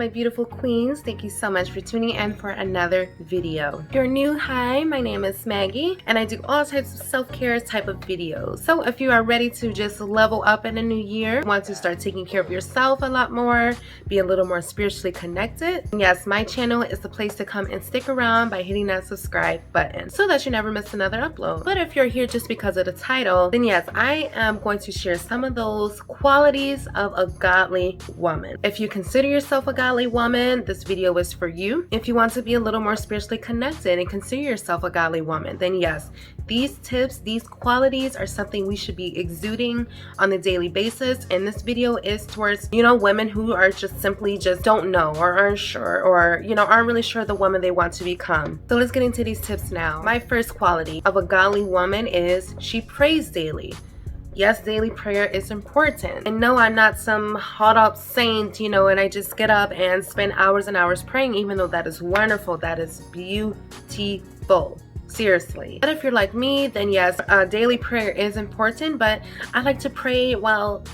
my beautiful queens. Thank you so much for tuning in for another video. If you're new, hi, my name is Maggie and I do all types of self-care type of videos. So if you are ready to just level up in the new year, want to start taking care of yourself a lot more, be a little more spiritually connected, yes, my channel is the place to come and stick around by hitting that subscribe button so that you never miss another upload. But if you're here just because of the title, then yes, I am going to share some of those qualities of a godly woman. If you consider yourself a godly woman, this video is for you. If you want to be a little more spiritually connected and consider yourself a godly woman, then yes, these tips, these qualities are something we should be exuding on a daily basis. And this video is towards, women who are just simply don't know or aren't sure or, aren't really sure the woman they want to become. So let's get into these tips now. My first quality of a godly woman is she prays daily. Yes, daily prayer is important. And no, I'm not some hot up saint, and I just get up and spend hours and hours praying, even though that is wonderful. That is beautiful. Seriously. But if you're like me, then yes, daily prayer is important, but I like to pray while,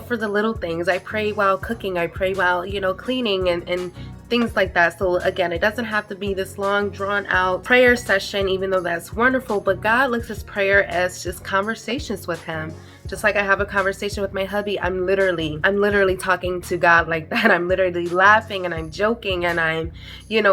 for the little things. I pray while cooking. I pray while, cleaning and things like that. So again, it doesn't have to be this long drawn out prayer session, even though that's wonderful, but God looks at prayer as just conversations with him. Just like I have a conversation with my hubby, I'm literally talking to God like that. I'm literally laughing and I'm joking and I'm,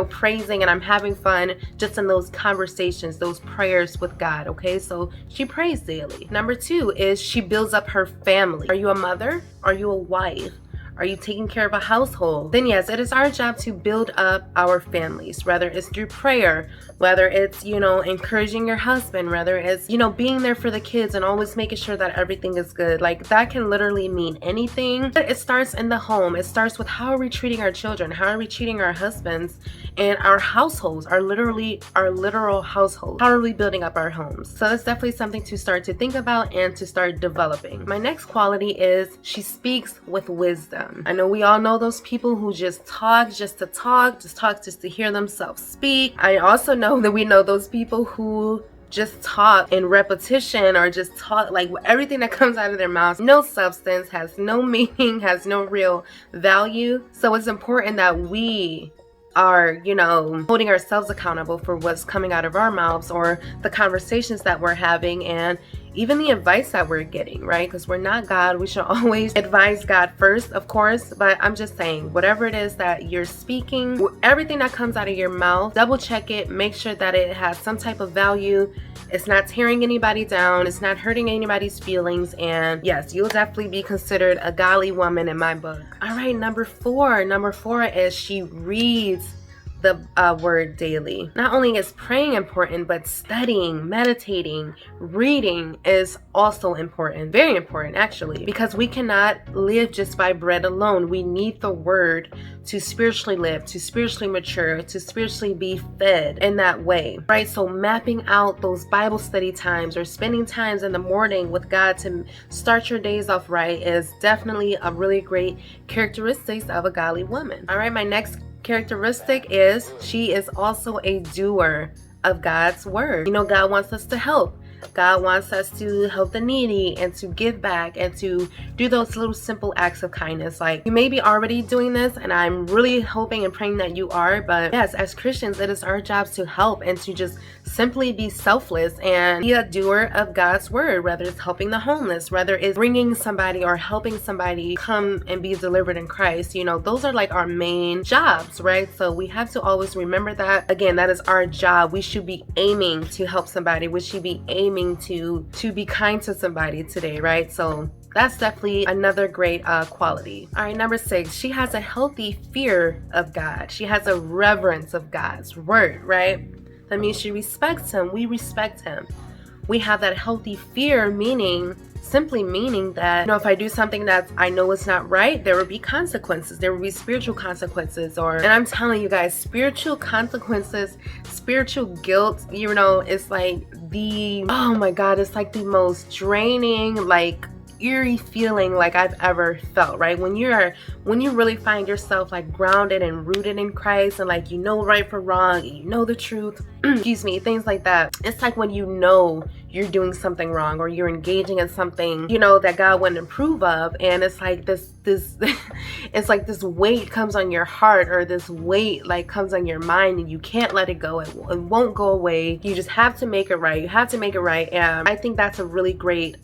praising and I'm having fun just in those conversations, those prayers with God. Okay, so she prays daily. Number 2 is she builds up her family. Are you a mother? Are you a wife? Are you taking care of a household? Then yes, it is our job to build up our families, whether it's through prayer, whether it's, encouraging your husband, whether it's, being there for the kids and always making sure that everything is good. Like that can literally mean anything. But it starts in the home. It starts with how are we treating our children? How are we treating our husbands and our households, our literal households? How are we building up our homes? So that's definitely something to start to think about and to start developing. My next quality is she speaks with wisdom. I know we all know those people who just talk just to hear themselves speak. I also know that we know those people who just talk in repetition or just talk like everything that comes out of their mouths, no substance, has no meaning, has no real value. So it's important that we are, holding ourselves accountable for what's coming out of our mouths or the conversations that we're having and even the advice that we're getting, right? Because we're not God. We should always advise God first, of course. But I'm just saying, whatever it is that you're speaking, everything that comes out of your mouth, double check it, make sure that it has some type of value. It's not tearing anybody down. It's not hurting anybody's feelings. And yes, you'll definitely be considered a godly woman in my book. All right, number 4. Number 4 is she reads the word daily. Not only is praying important, but studying, meditating, reading is also important. Very important, actually, because we cannot live just by bread alone. We need the word to spiritually live, to spiritually mature, to spiritually be fed in that way, right? So mapping out those Bible study times or spending times in the morning with God to start your days off right is definitely a really great characteristic of a godly woman. All right, my next characteristic is she is also a doer of God's word. God wants us to help. God wants us to help the needy and to give back and to do those little simple acts of kindness. Like you may be already doing this and I'm really hoping and praying that you are, but yes, as Christians, it is our job to help and to just simply be selfless and be a doer of God's word, whether it's helping the homeless, whether it's bringing somebody or helping somebody come and be delivered in Christ. Those are like our main jobs, right? So we have to always remember that. Again, that is our job. We should be aiming to help somebody. We should be aiming to be kind to somebody today, right? So that's definitely another great quality. All right, number 6, she has a healthy fear of God. She has a reverence of God's word, right? That means she respects him. We respect him. We have that healthy fear, simply meaning that, if I do something that I know is not right, there will be consequences. There will be spiritual consequences. And I'm telling you guys, spiritual consequences, spiritual guilt, it's like oh my God, it's like the most draining, like eerie feeling like I've ever felt, right? When you really find yourself like grounded and rooted in Christ and like right from wrong, and the truth. excuse me, things like that. It's like when you know you're doing something wrong or you're engaging in something, you know, that God wouldn't approve of, and it's like this it's like this weight comes on your heart, or this weight like comes on your mind, and you can't let it go. It won't go away. You just have to make it right. You have to make it right. And I think that's a really great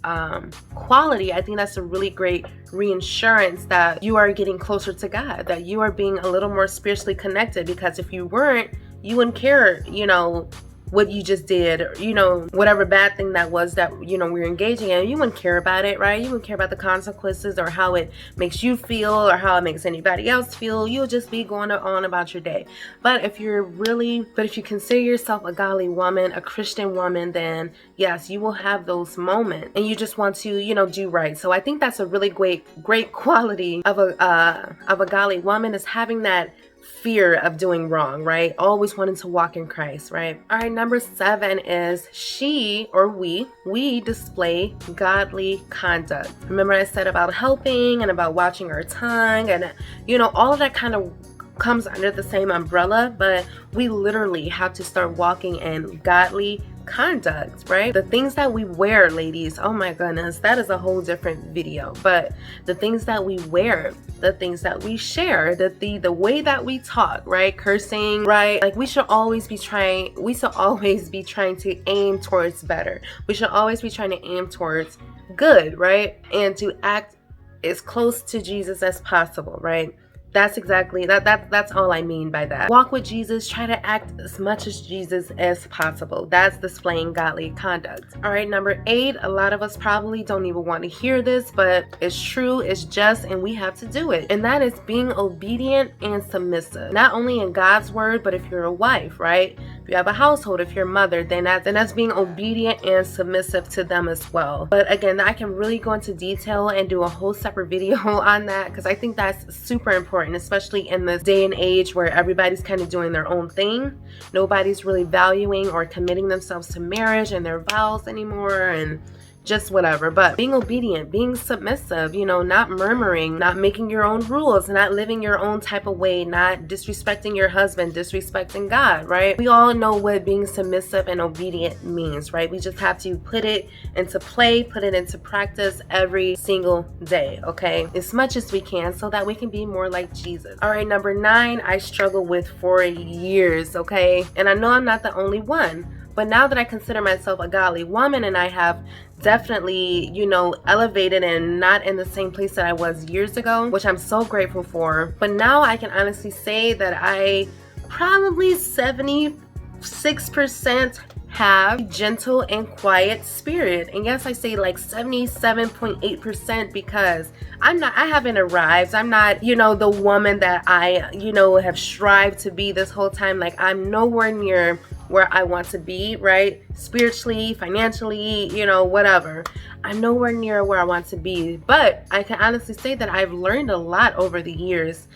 quality. I think that's a really great reinsurance that you are getting closer to God, that you are being a little more spiritually connected, because if you weren't, you wouldn't care, you know, what you just did, or, you know, whatever bad thing that was that, you know, we're engaging in. You wouldn't care about it, right? You wouldn't care about the consequences or how it makes you feel or how it makes anybody else feel. You'll just be going on about your day. But if you consider yourself a godly woman, a Christian woman, then yes, you will have those moments and you just want to, you know, do right. So I think that's a really great quality of a godly woman, is having that fear of doing wrong, right? Always wanting to walk in Christ, right? All right, number 7 is she, or we display godly conduct. Remember I said about helping and about watching our tongue, and you know, all of that kind of comes under the same umbrella, but we literally have to start walking in godly conduct, right? The things that we wear, ladies, oh my goodness, that is a whole different video. But the things that we wear, the things that we share, the way that we talk, right? Cursing, right? Like we should always be trying to aim towards better. We should always be trying to aim towards good, right? And to act as close to Jesus as possible, right? That's exactly that's all I mean by that. Walk with Jesus, try to act as much as Jesus as possible. That's displaying godly conduct. All right, number 8, a lot of us probably don't even want to hear this, but it's true, it's just, and we have to do it. And that is being obedient and submissive. Not only in God's word, but if you're a wife, right? If you have a household, if you're a mother, then that's being obedient and submissive to them as well. But again, I can really go into detail and do a whole separate video on that, because I think that's super important, especially in this day and age where everybody's kind of doing their own thing. Nobody's really valuing or committing themselves to marriage and their vows anymore, and just whatever. But being obedient, being submissive, you know, not murmuring, not making your own rules, not living your own type of way, not disrespecting your husband, disrespecting God, right? We all know what being submissive and obedient means, right? We just have to put it into play, put it into practice every single day, okay? As much as we can, so that we can be more like Jesus. All right, number 9, I struggled with for years, okay? And I know I'm not the only one. But now that I consider myself a godly woman, and I have definitely, you know, elevated and not in the same place that I was years ago, which I'm so grateful for. But now I can honestly say that I probably 76% have a gentle and quiet spirit. And yes, I say like 77.8% because I haven't arrived. I'm not, you know, the woman that I, you know, have strived to be this whole time. Like I'm nowhere near where I want to be, right? Spiritually, financially, you know, whatever. I'm nowhere near where I want to be. But I can honestly say that I've learned a lot over the years.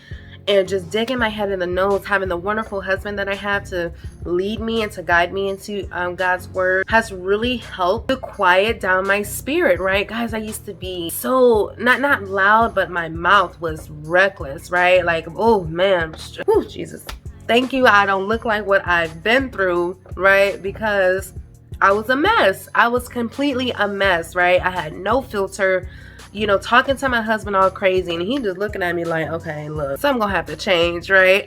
And just digging my head in the nose, having the wonderful husband that I have to lead me and to guide me into God's word has really helped to quiet down my spirit, right? Guys, I used to be so, not loud, but my mouth was reckless, right? Like, oh man, oh Jesus. Thank you. I don't look like what I've been through, right? Because I was a mess. I was completely a mess, right? I had no filter, you know, talking to my husband all crazy, and he just looking at me like, okay, look, something gonna have to change, right?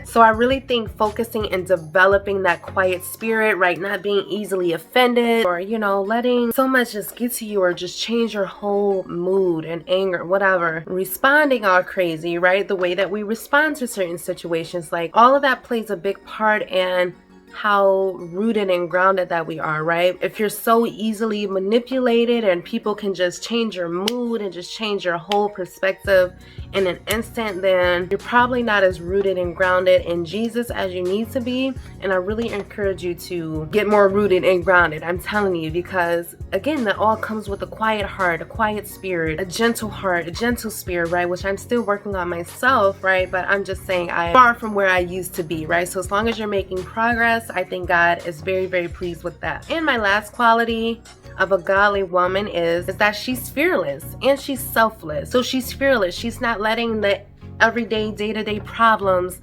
So I really think focusing and developing that quiet spirit, right? Not being easily offended, or, you know, letting so much just get to you or just change your whole mood and anger, whatever. Responding all crazy, right? The way that we respond to certain situations, like all of that plays a big part in how rooted and grounded that we are, right? If you're so easily manipulated and people can just change your mood and just change your whole perspective in an instant, then you're probably not as rooted and grounded in Jesus as you need to be. And I really encourage you to get more rooted and grounded. I'm telling you, because again, that all comes with a quiet heart, a quiet spirit, a gentle heart, a gentle spirit, right? Which I'm still working on myself, right? But I'm just saying I'm far from where I used to be, right? So as long as you're making progress, I think God is very, very pleased with that. And my last quality of a godly woman is that she's fearless and she's selfless. So she's fearless. She's not letting the everyday, day-to-day problems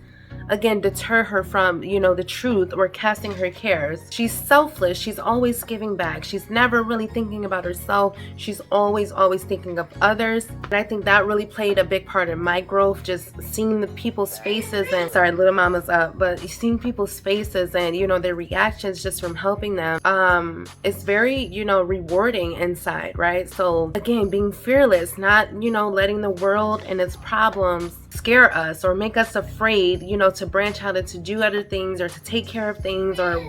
again, deter her from, you know, the truth or casting her cares. She's selfless. She's always giving back. She's never really thinking about herself. She's always thinking of others. And I think that really played a big part in my growth, just seeing the people's faces, and sorry, little mama's up, but seeing people's faces and, you know, their reactions just from helping them, it's very, you know, rewarding inside, right? So again, being fearless, not, you know, letting the world and its problems scare us or make us afraid, you know, to branch out and to do other things or to take care of things or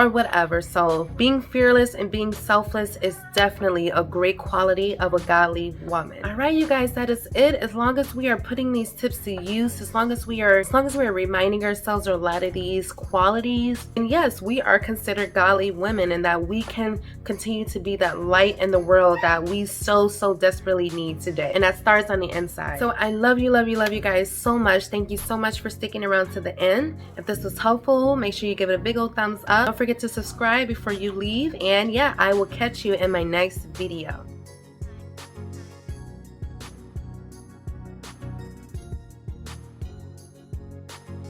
whatever. So being fearless and being selfless is definitely a great quality of a godly woman. All right, you guys, that is it. As long as we are putting these tips to use, as long as we are reminding ourselves of a lot of these qualities, and yes, we are considered godly women, and that we can continue to be that light in the world that we so desperately need today. And that starts on the inside. So I love you guys so much. Thank you so much for sticking around to the end. If this was helpful, make sure you give it a big old thumbs up. Don't forget to subscribe before you leave. And yeah, I will catch you in my next video.